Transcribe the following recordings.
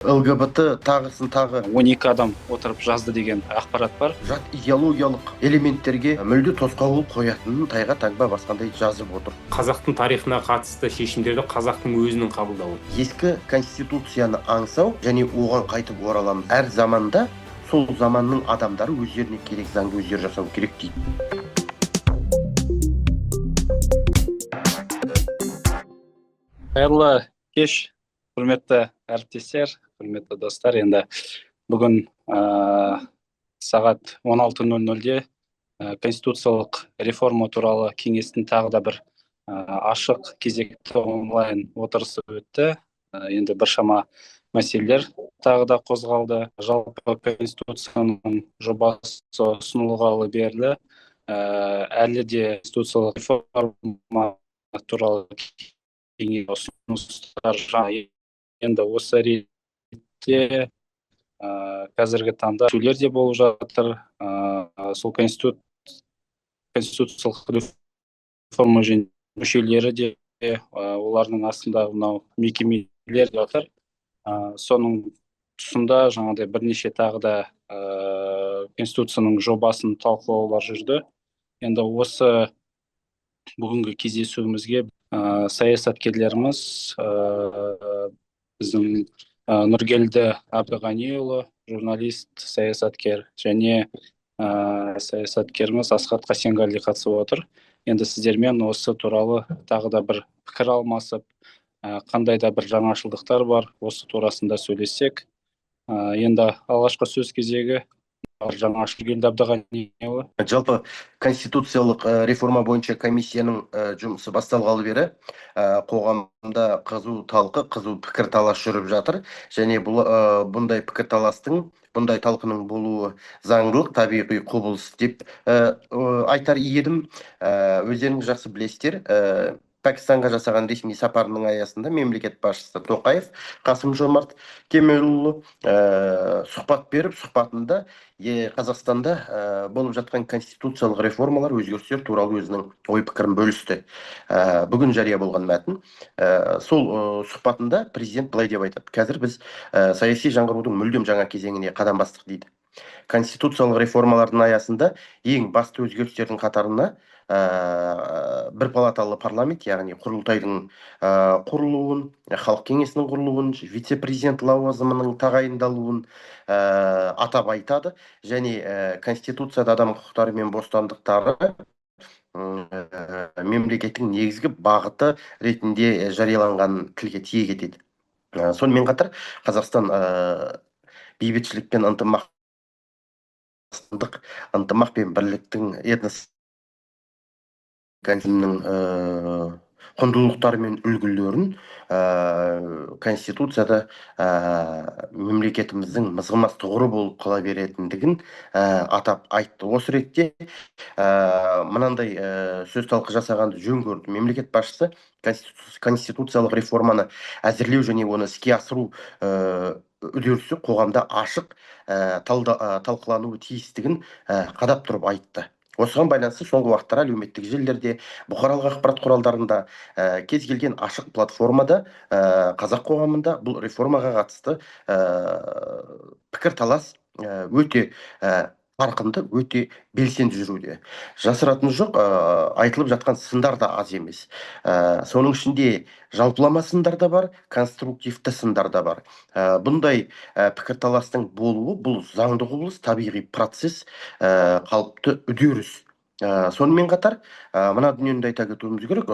ЛГБТ тағысын тағы 12 адам отырып жазды деген ақпарат бар. жат идеологиялық элементтерге мүлде тосқауыл қоятынын тайға таңба басқандай жазып отыр. Қазақтың тарихына қатысты шешімдерді қазақтың өзінің қабылдауы. Ескі конституцияны аңсау және оған қайтып ораламыз. Әр заманда сол заманның адамдары өздеріне керек заңды өздері жасау керек дейді. Қайырлы кеш, құрметті әріптестер, құрметті достар. Енді бүгін сағат 16:00-де конституциялық реформа туралы кеңестің тағы да бір ашық кезекті онлайн отырысы өтті. Енді біршама мәселелер тағы да қозғалды. Жалпы конституцияның жобасы ұсынылғалы бері әлі де конституциялық реформа туралы ұсыныстар жаңа. Енді осы ретте қазіргі таңда сөйлер де болып жатыр. Сол конституциялық реформа және мүшелері де олардың астында мынау мекемелер де жатыр. Соның тұсында жаңағыдай бірнеше тағы да конституцияның жобасын талқылаулар жүрді. Енді осы бүгінгі кездесуімізге саясаткерлеріміз біздің Нұргелді Әбдіғаниұлы, журналист, саясаткер, және саясаткеріміз Асхат Қасенғали қатысып отыр. Енді сіздермен осы туралы тағы да бір пікір алмасып, қандай да бір жаңашылдықтар бар, осы турасында сөйлессек. Енді алғашқы сөз кезегі Нұргелді Әбдіғаниұлы. Жалпы конституциялық реформа бойынша комиссияның жұмысы басталғалы бері қоғамда қызу талқы, қызу пікір талас жүріп жатыр. Және бұндай пікір таластың, бұндай талқының болуы заңдылық, табиғи құбылыс деп айтар едім. Өздеріңіз жақсы білесіздер, Пәкістанға жасаған ресми сапарының аясында мемлекет басшысы Тоқаев Қасым-Жомарт Кемелұлы сұхбат беріп, сұхбатында Қазақстанда болып жатқан конституциялық реформалар, өзгерістер туралы өзінің ой пікірін бөлісті. Бүгін жария болған мәтін. Сол сұхбатында президент былай деп айтады: қазір біз саяси жаңғырудың мүлдем жаңа кезеңіне қадам бастық дейді. Конституциялық реформалардың аясында ең басты өзгерістердің қатарына бір палаталы парламент, яғни құрылтайдың құрылуын, халық кеңесінің құрылуын, вице-президент лауазымының тағайындалуын атап айтады. Және конституцияда адам құқықтары мен бостандықтары мемлекеттің негізгі бағыты ретінде жарияланғанын тілге тиек етеді. Сонымен қатар Қазақстан бейбітшілік пен ынтымақ пен бірліктің этнос құндылықтары мен үлгілерін конституцияда мемлекетіміздің мызғымас тұғыры болып қала беретіндігін атап айтты. Осы ретте мынандай сөз талқы жасағанды жөн көрді. Мемлекет басшысы конституциялық реформаны әзірлеу және оны іске асыру үдерісі қоғамда ашық талқылануы тиістігін қадап тұрып айтты. Осыған байланысты соңғы уақыттар әлеуметтік желілерде, бұқаралық ақпарат құралдарында, кез келген ашық платформада қазақ қоғамында бұл реформаға қатысты пікір талас өте қарқынды, өте белсенді жүруде. Жасыратын жоқ, айтылып жатқан сындар да аз емес. Соның ішінде жалпылама сындар да бар, конструктивті сындар да бар. Бұндай пікір таластың болуы бұл заңды құбылыс, табиғи процесс, қалыпты үдеріс. Сонымен қатар, мына дүниені айта кетуіміз керек,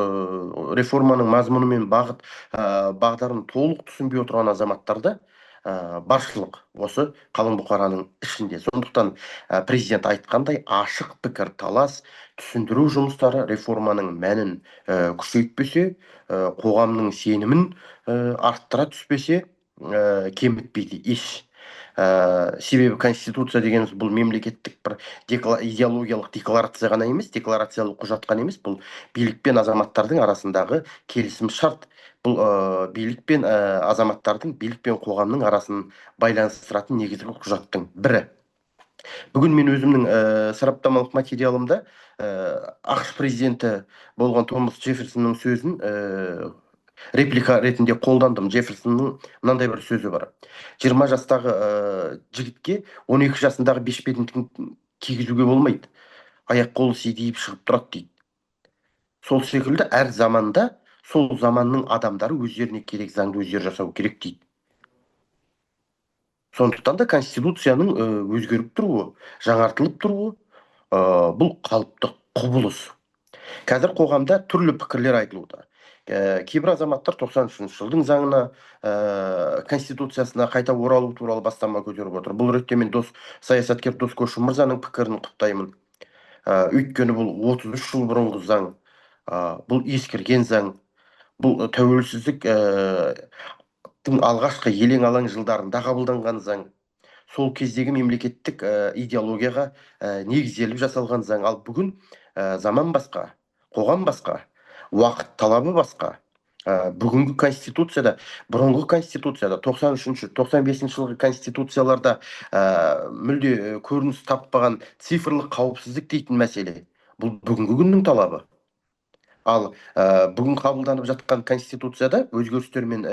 реформаның мазмұны мен бағдарын толық түсінбей отырған азаматтарда баршылық осы қалың бұқараның ішінде. Сондықтан президент айтқандай ашық пікір талас, түсіндіру жұмыстары реформаның мәнін күшейтпесе, қоғамның сенімін арттыра түспесе, кемітпейді еш. Себебі конституция дегеніміз бұл мемлекеттік бір идеологиялық декларация ғана емес, декларациялық құжат қана емес, бұл билік пен азаматтардың арасындағы келісім шарт. Бұл билік пен азаматтардың, билік пен қоғамның арасын байланыстыратын негізгі құжаттың бірі. Бүгін мен өзімнің сараптамалық материалымда ақш президенті болған Томас Джефферсонның сөзін реплика ретінде қолдандым. Джефферсонның мынандай бір сөзі бар: 20 жастағы жігітке 12 жасындағы бешпентін кигізуге болмайды, аяқ қолы сидиіп шығып тұрады дейді. Сол секілді әр заманда сол заманның адамдары өздеріне керек заңды өздері жасау керек дейді. Сондықтан да конституцияның өзгеріп тұруы, жаңартылып тұруы бұл қалыпты құбылыс. Қазір қоғамда түрлі пікірлер айтылуда. Кейбір азаматтар 93 жылдың заңына, конституциясына қайта оралу туралы бастама көтеріп отыр. Бұл ретте мен саясаткер Дос Көшім мырзаның пікірін құптаймын. Өйткені бұл 33 жыл бұрынғы заң, бұл ескірген заң, бұл тәуелсіздік алғашқы елең-алаң жылдарында қабылданған заң. Сол кездегі мемлекеттік идеологияға негізделіп жасалған заң. Ал бүгін заман басқа, қоғам басқа, уақыт талабы басқа. Бүгінгі конституцияда, бұрынғы конституцияда, 93-ші, 95-ші жылғы конституцияларда мүлде көрініс таппаған цифрлық қауіпсіздік дейтін мәселе. Бұл бүгінгі күннің талабы. Ал бүгін қабылданып жатқан конституцияда өзгерістер мен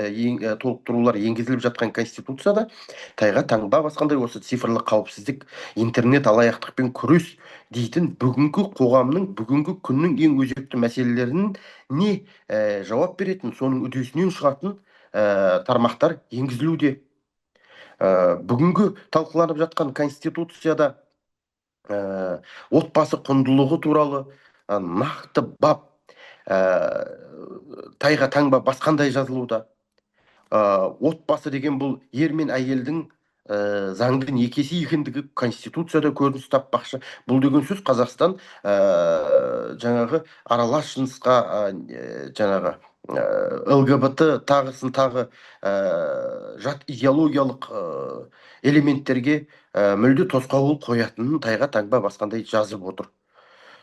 толықтырулар енгізіліп жатқан конституцияда тайға таңба басқандай осы цифрлық қауіпсіздік, интернет алаяқтықпен күрес дейтін бүгінгі қоғамның, бүгінгі күннің ең өзекті мәселелерін жауап беретін, соның үдесінен шығатын тармақтар енгізілуде. Бүгінгі талқыланып жатқан конституцияда отбасы құндылығы туралы нақты бап тайға таңба басқандай жазылуда. Отбасы деген бұл ер мен әйелдің заңды некесі екендігі конституцияда көрініс таппақшы. Бұл деген сөз Қазақстан жаңағы аралас жынысқа, жаңағы ЛГБТ тағысын тағы жат идеологиялық элементтерге мүлде тосқауыл қоятынын тайға таңба басқандай жазып отыр.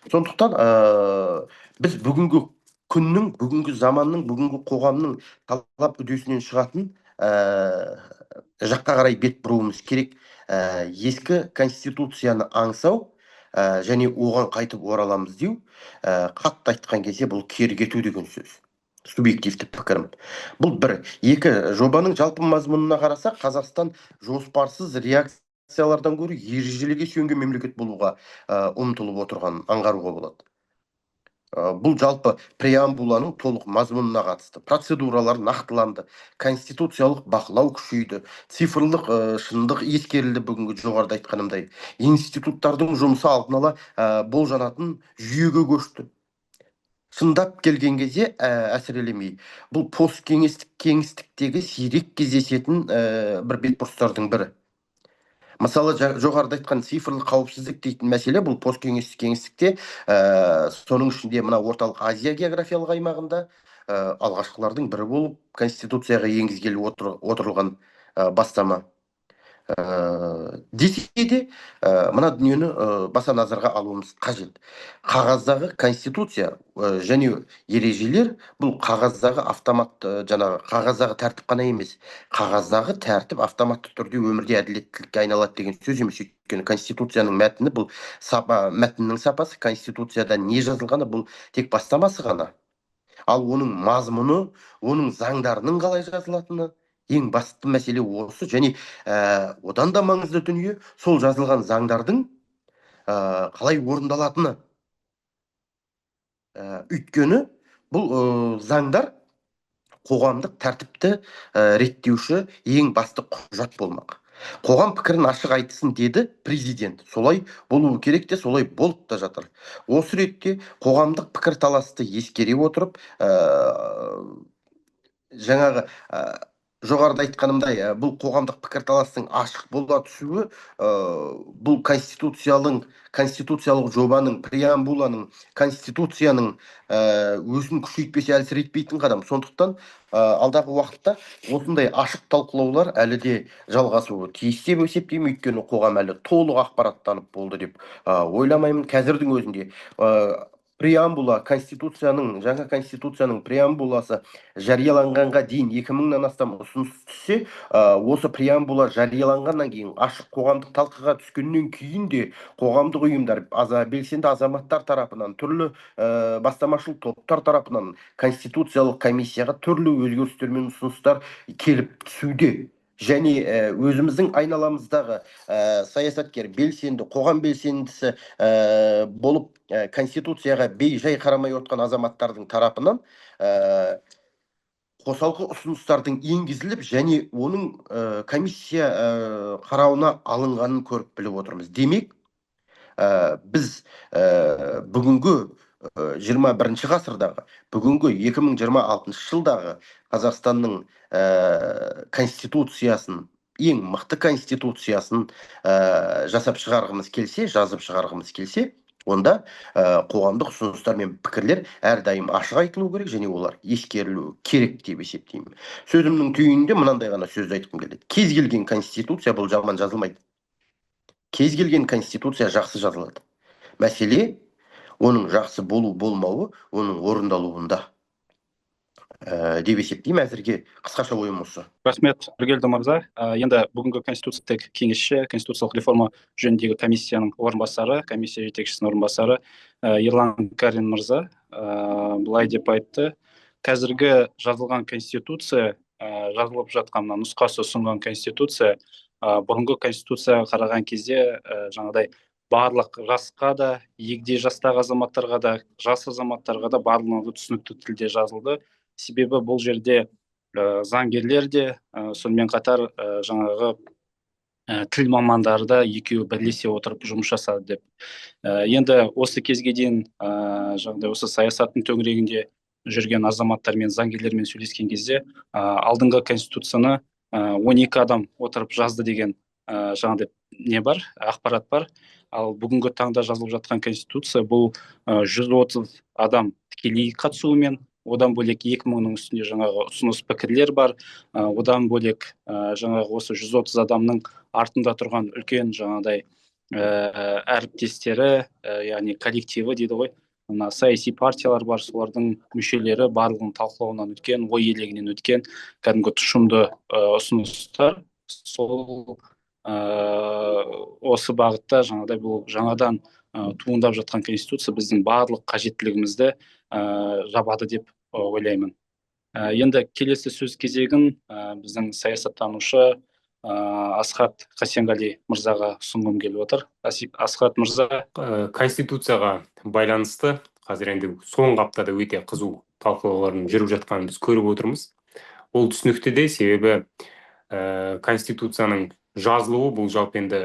Сондықтан біз бүгінгі күннің, бүгінгі заманның, бүгінгі қоғамның талап үдесінен шығатын жаққа қарай бет бұруымыз керек. Ескі конституцияны аңсау және оған қайтып ораламыз деу, қатты айтқан кезде бұл кері кету деген сөз. Субъективті пікірім. Бұл бір. Екі, жобаның жалпы мазмұнына қарасақ, Қазақстан жоспарсыз реакциялардан гөрі ережелерге сүйенген мемлекет болуға ұмтылып отырғанын аңғаруға болады. Бұл жалпы преамбуланың толық мазмұнына қатысты. Процедуралар нақтыланды, конституциялық бақылау күшейді, цифрлық шындық ескерілді. Бүгінгі жоғарыда айтқанымдай, институттардың жұмысы алдын ала болжанатын жүйеге көшті. Шындап келген кезде әсірелемей, бұл посткеңістіктегі сирек кездесетін бір бетбұрыстардың бірі. Мысалы, жоғарыда айтқан цифрлық қауіпсіздік дейтін мәселе бұл посткеңістікте, соның ішінде мына орталық Азия географиялық аймағында алғашқылардың бірі болып конституцияға енгізгелі отырылған бастама. Десе де, мына дүниені баса назарға алуымыз қажет. Қағаздағы конституция және ережелер бұл қағаздағы қағаздағы тәртіп қана емес, қағаздағы тәртіп автоматты түрде өмірде әділеттілікке айналады деген сөз емес. Өйткені конституцияның мәтіні бұл мәтіннің сапасы, конституцияда не жазылғаны бұл тек бастамасы ғана. Ал оның мазмұны, оның заңдарының қалай жазылатыны ең басты мәселе осы. Және одан да маңызды дүние сол жазылған заңдардың қалай орындалатыны. Өйткені бұл заңдар қоғамдық тәртіпті реттеуші ең басты құжат болмақ. Қоғам пікірін ашық айтсын деді президент. Солай болуы керек те, солай болып та жатыр. Осы ретте қоғамдық пікір таласты ескере отырып, жаңағы жоғарыда айтқанымдай, бұл қоғамдық пікірталастың ашық бола түсуі, бұл конституциялық жобаның, преамбуланың, конституцияның өзін күшейтпесе әлсіретпейтін қадам. Сондықтан алдағы уақытта осындай ашық талқылаулар әлі де жалғасуы тиіс деп есептеймін. Өйткені қоғам әлі толық ақпараттанып болды деп ойламаймын. Қазірдің өзінде жаңа конституцияның преамбуласы жарияланғанға дейін 2000-нан астам ұсыныс түссе, осы преамбула жарияланғаннан кейін ашық қоғамдық талқыға түскеннен кейін де қоғамдық ұйымдар, белсенді азаматтар тарапынан, түрлі бастамашыл топтар тарапынан конституциялық комиссияға түрлі өзгерістер мен ұсыныстар келіп түсуде. Және өзіміздің айналамыздағы саясаткер, белсенді, қоғам белсендісі болып конституцияға бей-жай қарамай отқан азаматтардың тарапынан қосалқы ұсыныстардың енгізіліп, және оның комиссия қарауына алынғанын көріп біліп отырмыз. Демек, біз бүгінгі 21 ғасырдағы, бүгінгі 2026 жылдағы Қазақстанның конституциясын, ең мықты конституциясын жазып шығарғымыз келсе, онда қоғамдық ұсыныстар мен пікірлер әрдайым ашық айтылу керек, және олар ескерілу керек деп есептеймін. Сөзімнің түйінінде мынандай ғана сөзді айтқым келеді. Кез келген конституция бұл жаман жазылмайды. Кез келген конституция жақсы жазылады. Мәселе оның жақсы болу-болмауы оның орындалуында деп есептеймін. Әзірге қысқаша ойым осы. Рахмет, Біргелді мырза. Енді бүгінгі конституциялық кеңесші, конституциялық реформа жөніндегі комиссияның орынбасары, комиссия жетекшісінің орынбасары Ерлан Карин мырза былай деп айтты: қазіргі жазылған конституция, жазылып жатқан нұсқасы ұсынған конституция бұрынғы конституцияға қараған кезде жаңағыдай барлық жасқа да, егде жастағы азаматтарға да, жас азаматтарға да барлығы түсінікті тілде жазылды. Себебі бұл жерде заңгерлер де, сонымен қатар жаңағы тіл мамандары да екеуі бірлесе отырып жұмыс жасады деп. Енді осы кезге дейін жаңағыдай осы саясаттың төңірегінде жүрген азаматтармен, заңгерлермен сөйлескен кезде алдыңғы конституцияны 12 адам отырып жазды деген жаңағыдай не бар, ақпарат бар. Ал бүгінгі таңда жазылып жатқан конституция бұл 130 адам тікелей қатысуымен, одан бөлек 2000-нің үстінде жаңағы ұсыныс пікірлер бар. Одан бөлек жаңағы осы 130 адамның артында тұрған үлкен жаңағыдай әріптестері, яғни коллективі дейді ғой, саяси партиялар бар, солардың мүшелері барлығын талқылауынан өткен, ой елегінен өткен кәдімгі тұшымды ұсыныстар. Сол осы бағытта жаңағыдай бұл жаңадан туындап жатқан конституция біздің барлық қажеттілігімізді жабады деп ойлаймын. Енді келесі сөз кезегін біздің саясаттанушы Асхат Қасенғали мырзаға ұсынғым келіп отыр. Асхат мырза. Конституцияға байланысты қазір енді соңғы аптада өте қызу талқылаулардың жүріп жатқанын біз көріп отырмыз. Ол түсінікті де, себебі конституцияның жазылуы бұл жалпы енді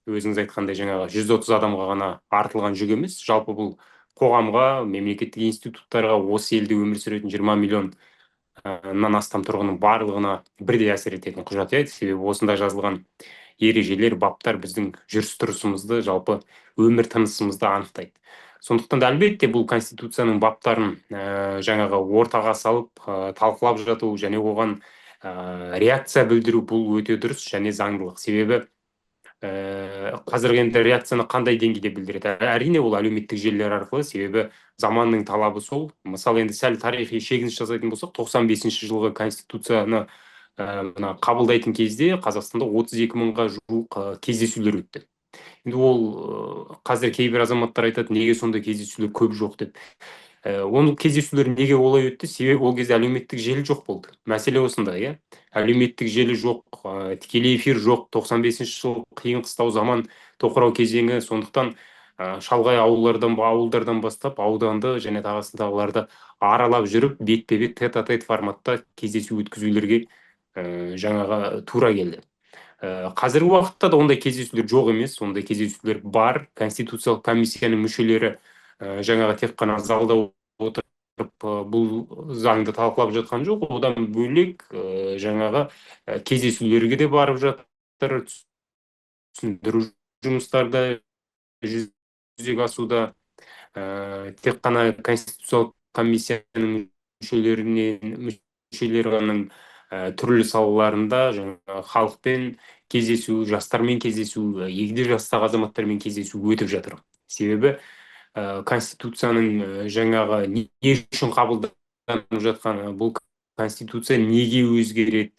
өзіңіз айтқандай жаңағы 130 адамға ғана артылған жүк емес, жалпы бұл қоғамға, мемлекеттік институттарға, осы елде өмір сүретін 20 миллионнан астам тұрғынның барлығына бірдей әсер ететін құжат еді. Себебі осында жазылған ережелер, баптар біздің жүріс-тұрысымызды, жалпы өмір тынысымызды анықтайды. Сондықтан да әлбетте бұл конституцияның баптарын жаңағы ортаға салып талқылап жату және оған реакция білдіру бұл өте дұрыс және заңдылық. Себебі қазіргі енді реакцияны қандай деңгейде білдіреді? Әрине ол әлеуметтік желілер арқылы, себебі заманның талабы сол. Мысалы енді сәл тарихи шегініс жасайтын болсақ, 95 жылғы конституцияны қабылдайтын кезде Қазақстанда 32 мыңға жуық кездесулер өтті. Енді ол қазір кейбір азаматтар айтады, неге сонда кездесулер көп жоқ деп. Оның кездесулер неге олай өтті? Себебі ол кезде әлеуметтік желі жоқ болды. Мәселе осында, иә. Әлеуметтік желі жоқ, тікелей эфир жоқ, 95 жыл қиын қыстау заман, тоқырау кезеңі. Сондықтан шалғай ауылдардан бастап ауданды және тағасындағыларды аралап жүріп, бетпе-бет тет-а-тет форматта кездесу өткізулерге жаңаға тура келді. Қазіргі уақытта да ондай кездесулер жоқ емес, ондай кездесулер бар. Конституциялық комиссияның мүшелері жаңағы тек қана залда отырып бұл заңды талқылап жатқан жоқ. Одан бөлек жаңағы кездесулерге де барып жатыр, түсіндіру жұмыстарда жүзеге асуда. Тек қана конституциялық комиссияның мүшелерінің түрлі салаларында жаңағы халықпен кездесу, жастармен кездесу, егде жастағы азаматтармен кездесу өтіп жатыр. Себебі конституцияның жаңағы не үшін қабылданып жатқаны, бұл конституция неге өзгереді,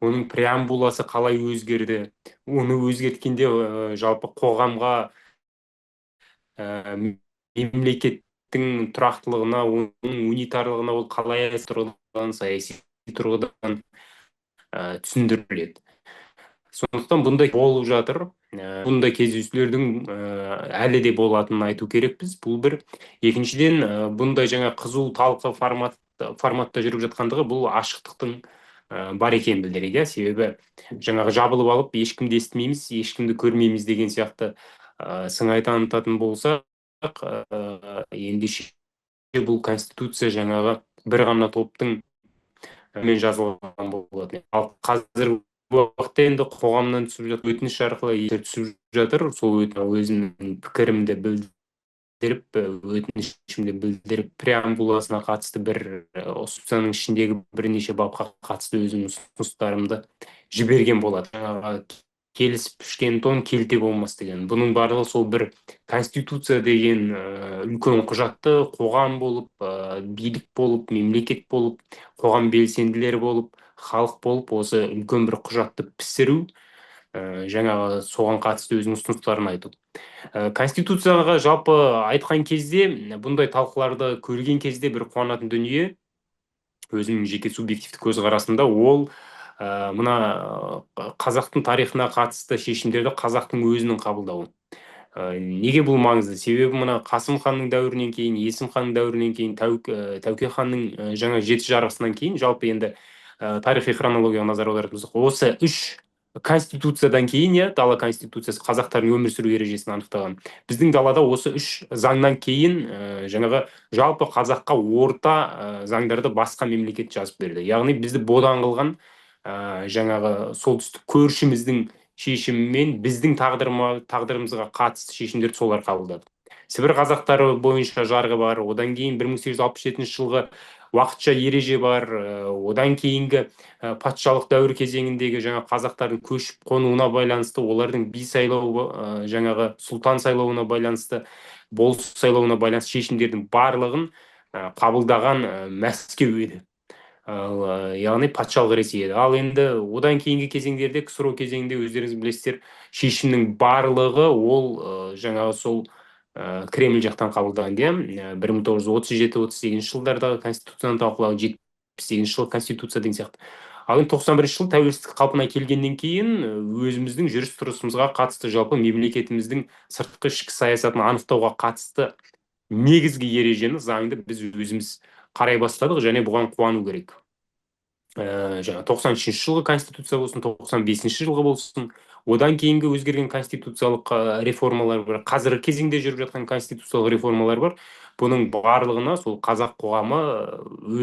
оның преамбуласы қалай өзгерді, оны өзгерткенде жалпы қоғамға, мемлекеттің тұрақтылығына, оның унитарлығына ол қалай тұрғыдан, саяси тұрғыдан түсіндіріледі. Сондықтан бұндай болып жатыр. Бұндай кездесулердің әлі де болатынын айту керекпіз. Бұл бір. Екіншіден, бұндай жаңа қызу талқы форматта жүріп жатқандығы бұл ашықтықтың бар екенін білдіреді. Себебі жаңағы жабылып алып, ешкімді естімейміз, ешкімді көрмейміз деген сияқты сыңай танытатын болсақ, ендеше бұл конституция жаңағы бір ғана топтың мен жазылған болады. Ал қазір уақытта енді қоғамнан түсіп жатыр, өтініш арқылы түсіп жатыр. Сол өзімнің пікірімді білдіріп, өтінішімді білдіріп, преамбуласына қатысты бір конституцияның ішіндегі бірнеше бапқа қатысты өзімнің ұсыныстарымды жіберген болады. Жаңағы келісіп пішкен тон келте болмас деген. Бұның барлығы сол бір конституция деген үлкен құжатты қоғам болып, билік болып, мемлекет болып, қоғам белсенділері болып, халық болып, осы үлкен бір құжатты пісіру, жаңағы соған қатысты өзінің ұсыныстарын айту. Конституцияға жалпы айтқан кезде, бұндай талқыларды көрген кезде бір қуанатын дүние, өзімнің жеке субъективті көзқарасымда, ол мына қазақтың тарихына қатысты шешімдерді қазақтың өзінің қабылдауы. Неге бұл маңызды? Себебі мына Қасым ханның дәуірінен кейін, Есім ханның дәуірінен кейін, Тәуке ханның жаңа жеті жарғысынан кейін, жалпы енді тарихи хронологияға назар аударатын болсақ, осы үш конституциядан кейін, дала конституциясы қазақтардың өмір сүру ережесін анықтаған. Біздің далада осы үш заңнан кейін жаңағы жалпы қазаққа орта заңдарды басқа мемлекет жазып берді. Яғни бізді бодан қылған жаңағы солтүстік көршіміздің шешімімен біздің тағдырымызға қатысты шешімдерді солар қабылдады. Сібір қазақтары бойынша жарғы бар, одан кейін 1867 жылғы уақытша ереже бар, одан кейінгі патшалық дәуір кезеңіндегі жаңа қазақтардың көшіп қонуына байланысты, олардың би сайлауы, жаңағы сұлтан сайлауына байланысты, болыс сайлауына байланысты шешімдердің барлығын қабылдаған Мәскеу еді. Яғни патшалық Ресей еді. Ал енді одан кейінгі кезеңдерде, КСРО кезеңінде өздеріңіз білесіздер, шешімнің барлығы ол жаңағы сол Кремль жақтан қабылданған. 1937-38 жылдардағы конституцияны талқылау, 78 жылы конституция деген сияқты. Ал 91 жыл тәуелсіздік қалпына келгеннен кейін өзіміздің жүріс-тұрысымызға қатысты, жалпы мемлекетіміздің сыртқы ішкі саясатын анықтауға қатысты негізгі ережені, заңды біз өзіміз қарай бастадық, және бұған қуану керек. Жаңа 93 жылғы конституция болсын, 95 жылғы болсын, одан кейінгі өзгерген конституциялық реформалар бар, қазіргі кезеңде жүріп жатқан конституциялық реформалар бар. Бұның барлығына сол қазақ қоғамы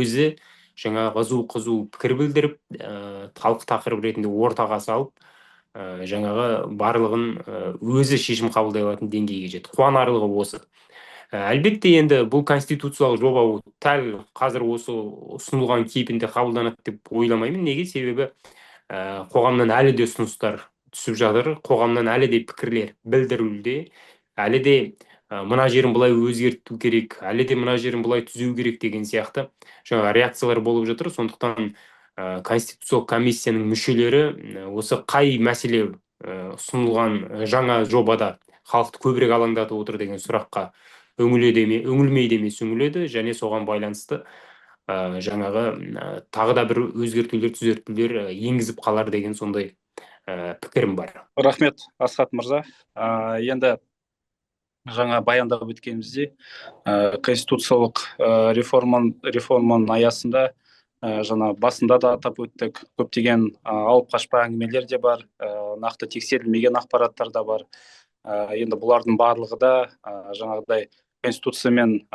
өзі жаңа қызу пікір білдіріп, талқы тақырып ретінде ортаға салып, жаңағы барлығын өзі шешім қабылдай алатын деңгейге жетті. Қуанарлығы осы. Әлбетте енді бұл конституциялық жоба тәл қазір осы ұсынылған кейпінде қабылданады деп ойламаймын. Неге? Себебі қоғамнан әлі де ұсыныстар түсіп жатыр, қоғамнан әлі де пікірлер білдірілуде, әлі де мына жерін былай өзгерту керек, әлі де мына жерін былай түзеу керек деген сияқты жаңа реакциялар болып жатыр. Сондықтан конституциялық комиссияның мүшелері осы қай мәселе ұсынылған жаңа жобада халықты көбірек алаңдатып отыр деген сұраққа үңілмейді емес үңіледі, және соған байланысты жаңағы тағы да бір өзгертулер, түзетулер енгізіп қалар деген сондай пікірім бар. Рахмет, Асхат мырза. Енді жаңа баяндап өткенімізде конституциялық реформаның аясында жаңа басында да атап өттік, көптеген алып қашпа әңгімелер де бар, нақты тексерілмеген ақпараттар да бар. Енді бұлардың барлығы да жаңағыдай конституциямен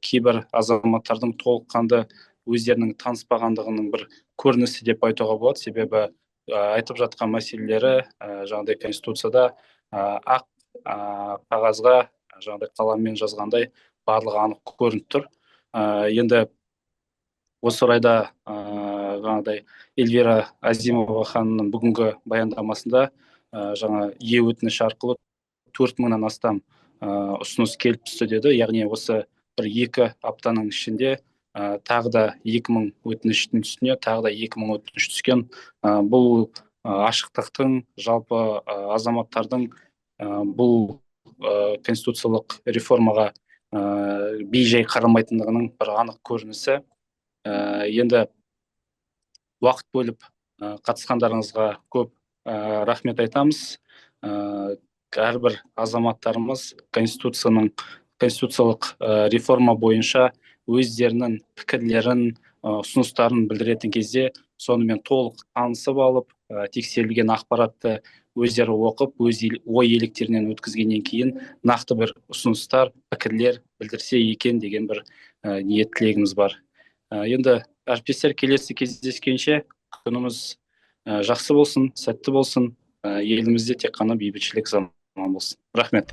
кейбір азаматтардың толыққанды өздерінің таныспағандығының бір көрінісі деп айтуға болады. Себебі айтып жатқан мәселелері жаңағыдай конституцияда ақ қағазға жаңағыдай қаламмен жазғандай барлығы анық көрініп тұр. Енді осы орайда жаңағыдай Эльвира Азимова ханымның бүгінгі баяндамасында жаңа өтініш арқылы 4 мыңнан астам ұсыныс келіп түсті деді. Яғни осы бір 2 аптаның ішінде тағы да 2000 өтініштің үстіне тағы да 2000 өтініш түскен. Бұл ашықтықтың, жалпы азаматтардың бұл конституциялық реформаға бей-жай қарамайтындығының бір анық көрінісі. Енді уақыт бөліп қатысқандарыңызға көп рахмет айтамыз. Әрбір азаматтарымыз конституциялық реформа бойынша өздерінің пікірлерін, ұсыныстарын білдіретін кезде сонымен толық танысып алып, тексерілген ақпаратты өздері оқып, өз ой електерінен өткізгеннен кейін нақты бір ұсыныстар, пікірлер білдірсе екен деген бір ниет тілегіміз бар. Енді әріптестер, келесі кездескенше күніміз жақсы болсын, сәтті болсын, елімізде тек қана бейбітшілік заман болсын. Рахмет.